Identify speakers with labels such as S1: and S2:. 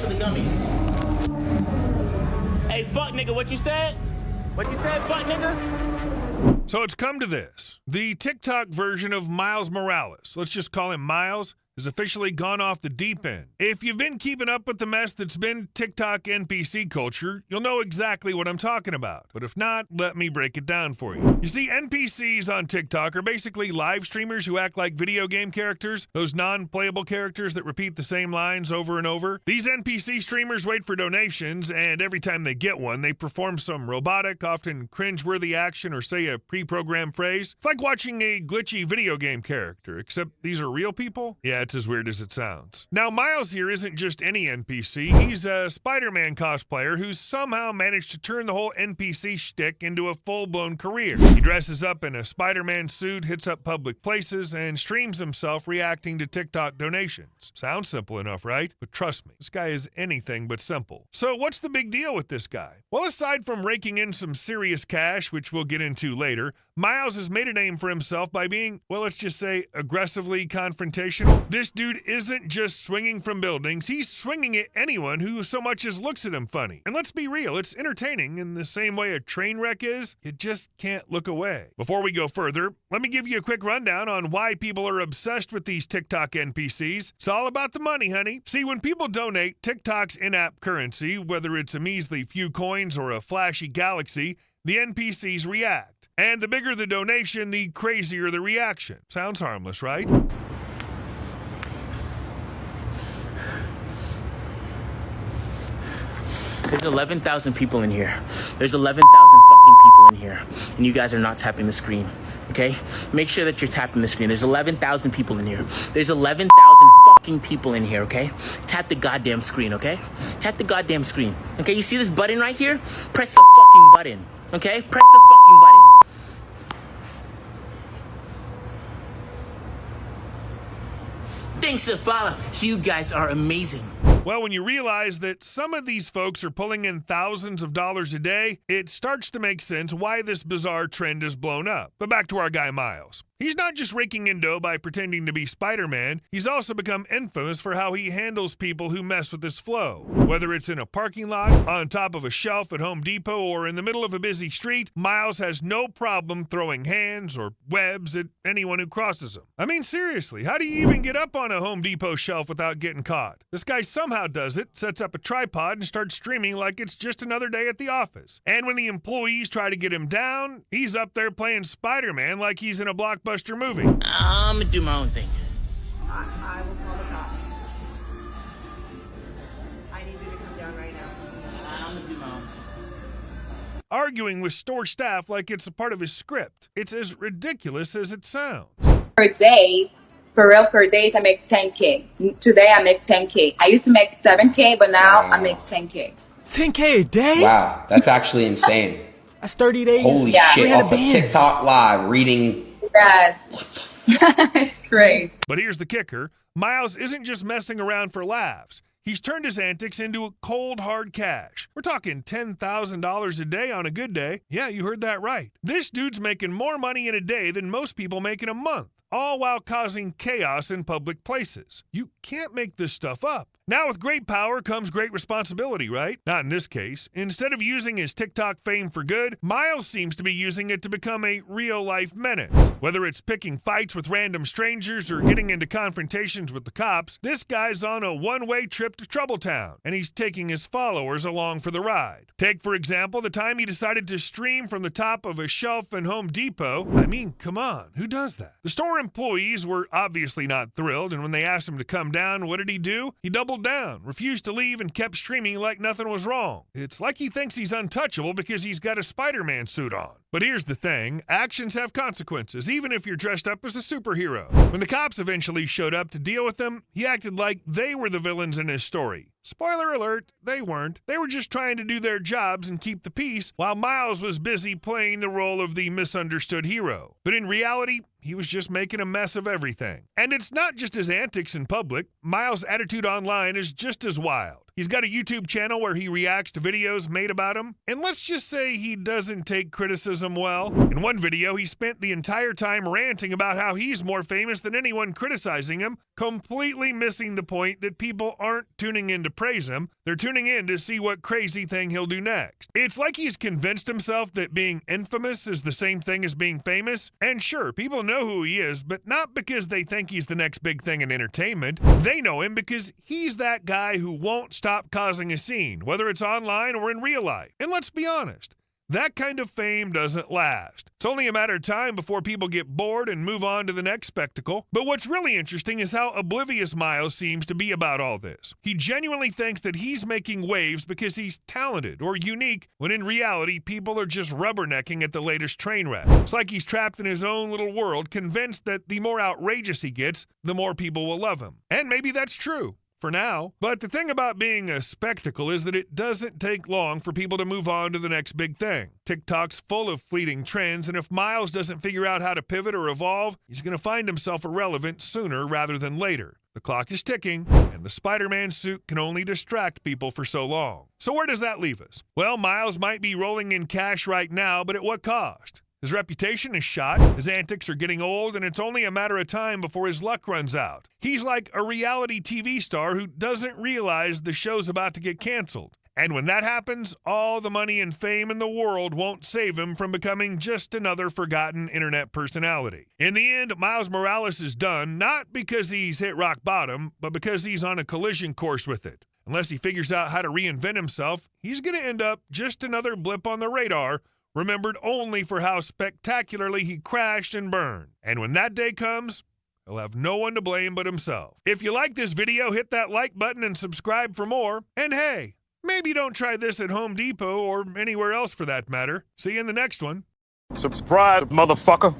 S1: the gummies. Hey, fuck nigga, what you said? What you said, fuck nigga?
S2: So it's come to this. The TikTok version of Miles Morales, let's just call him Miles, has officially gone off the deep end. If you've been keeping up with the mess that's been TikTok NPC culture, you'll know exactly what I'm talking about. But if not, let me break it down for you. You see, NPCs on TikTok are basically live streamers who act like video game characters, those non-playable characters that repeat the same lines over and over. These NPC streamers wait for donations, and every time they get one, they perform some robotic, often cringe-worthy action or say a pre-programmed phrase. It's like watching a glitchy video game character, except these are real people? Yeah, it's as weird as it sounds. Now, Miles here isn't just any NPC. He's a Spider-Man cosplayer who's somehow managed to turn the whole NPC shtick into a full-blown career. He dresses up in a Spider-Man suit, hits up public places, and streams himself reacting to TikTok donations. Sounds simple enough, right? But trust me, this guy is anything but simple. So what's the big deal with this guy? Well, aside from raking in some serious cash, which we'll get into later, Miles has made a name for himself by being, well, let's just say, aggressively confrontational. This dude isn't just swinging from buildings, he's swinging at anyone who so much as looks at him funny. And let's be real, it's entertaining in the same way a train wreck is. You just can't look away. Before we go further, let me give you a quick rundown on why people are obsessed with these TikTok NPCs. It's all about the money, honey. See, when people donate TikTok's in-app currency, whether it's a measly few coins or a flashy galaxy, the NPCs react. And the bigger the donation, the crazier the reaction. Sounds harmless, right?
S1: There's 11,000 people in here. There's 11,000 fucking people in here. And you guys are not tapping the screen, okay? Make sure that you're tapping the screen. There's 11,000 people in here. There's 11,000 fucking people in here, okay? Tap the goddamn screen, okay? Tap the goddamn screen. Okay, you see this button right here? Press the fucking button, okay? Press the fucking button. Thanks to follow. You guys are amazing.
S2: Well, when you realize that some of these folks are pulling in thousands of dollars a day, it starts to make sense why this bizarre trend has blown up. But back to our guy Miles. He's not just raking in dough by pretending to be Spider-Man, he's also become infamous for how he handles people who mess with his flow. Whether it's in a parking lot, on top of a shelf at Home Depot, or in the middle of a busy street, Miles has no problem throwing hands or webs at anyone who crosses him. I mean, seriously, how do you even get up on a Home Depot shelf without getting caught? This guy somehow does it, sets up a tripod, and starts streaming like it's just another day at the office. And when the employees try to get him down, he's up there playing Spider-Man like he's in a blockbuster movie.
S1: I'm gonna do my own thing.
S3: I will call the cops. I need you to come down right now.
S1: I'm gonna do my own thing.
S2: Arguing with store staff like it's a part of his script. It's as ridiculous as it sounds.
S3: For days, I make 10K. Today I make 10K. I used to make 7K, but now I make 10K.
S4: 10K a day?
S5: Wow, that's actually insane.
S4: That's 30 days.
S5: Holy shit, off of TikTok Live, reading.
S3: Yes. It's crazy.
S2: But here's the kicker. Miles isn't just messing around for laughs. He's turned his antics into cold, hard cash. We're talking $10,000 a day on a good day. Yeah, you heard that right. This dude's making more money in a day than most people make in a month, all while causing chaos in public places. You can't make this stuff up. Now, with great power comes great responsibility, right? Not in this case. Instead of using his TikTok fame for good, Miles seems to be using it to become a real-life menace. Whether it's picking fights with random strangers or getting into confrontations with the cops, this guy's on a one-way trip to Troubletown, and he's taking his followers along for the ride. Take, for example, the time he decided to stream from the top of a shelf in Home Depot. I mean, come on, who does that? The store employees were obviously not thrilled, and when they asked him to come down, what did he do? He doubled down, refused to leave, and kept streaming like nothing was wrong. It's like he thinks he's untouchable because he's got a Spider-Man suit on. But here's the thing, actions have consequences, even if you're dressed up as a superhero. When the cops eventually showed up to deal with him, he acted like they were the villains in his story. Spoiler alert, they weren't. They were just trying to do their jobs and keep the peace, while Miles was busy playing the role of the misunderstood hero. But in reality, he was just making a mess of everything. And it's not just his antics in public. Miles' attitude online is just as wild. He's got a YouTube channel where he reacts to videos made about him, and let's just say he doesn't take criticism well. In one video, he spent the entire time ranting about how he's more famous than anyone criticizing him, completely missing the point that people aren't tuning in to praise him. They're tuning in to see what crazy thing he'll do next. It's like he's convinced himself that being infamous is the same thing as being famous. And sure, people know who he is, but not because they think he's the next big thing in entertainment. They know him because he's that guy who won't stop causing a scene, whether it's online or in real life. And let's be honest, that kind of fame doesn't last. It's only a matter of time before people get bored and move on to the next spectacle. But what's really interesting is how oblivious Miles seems to be about all this. He genuinely thinks that he's making waves because he's talented or unique, when in reality, people are just rubbernecking at the latest train wreck. It's like he's trapped in his own little world, convinced that the more outrageous he gets, the more people will love him. And maybe that's true. For now. But the thing about being a spectacle is that it doesn't take long for people to move on to the next big thing. TikTok's full of fleeting trends, and if Miles doesn't figure out how to pivot or evolve, he's going to find himself irrelevant sooner rather than later. The clock is ticking, and the Spider-Man suit can only distract people for so long. So where does that leave us? Well, Miles might be rolling in cash right now, but at what cost? His reputation is shot, his antics are getting old, and it's only a matter of time before his luck runs out. He's like a reality TV star who doesn't realize the show's about to get canceled. And when that happens, all the money and fame in the world won't save him from becoming just another forgotten internet personality. In the end, Miles Morales is done, not because he's hit rock bottom, but because he's on a collision course with it. Unless he figures out how to reinvent himself, he's going to end up just another blip on the radar, remembered only for how spectacularly he crashed and burned. And when that day comes, he'll have no one to blame but himself. If you like this video, hit that like button and subscribe for more. And hey, maybe don't try this at Home Depot or anywhere else for that matter. See you in the next one.
S6: Subscribe, motherfucker.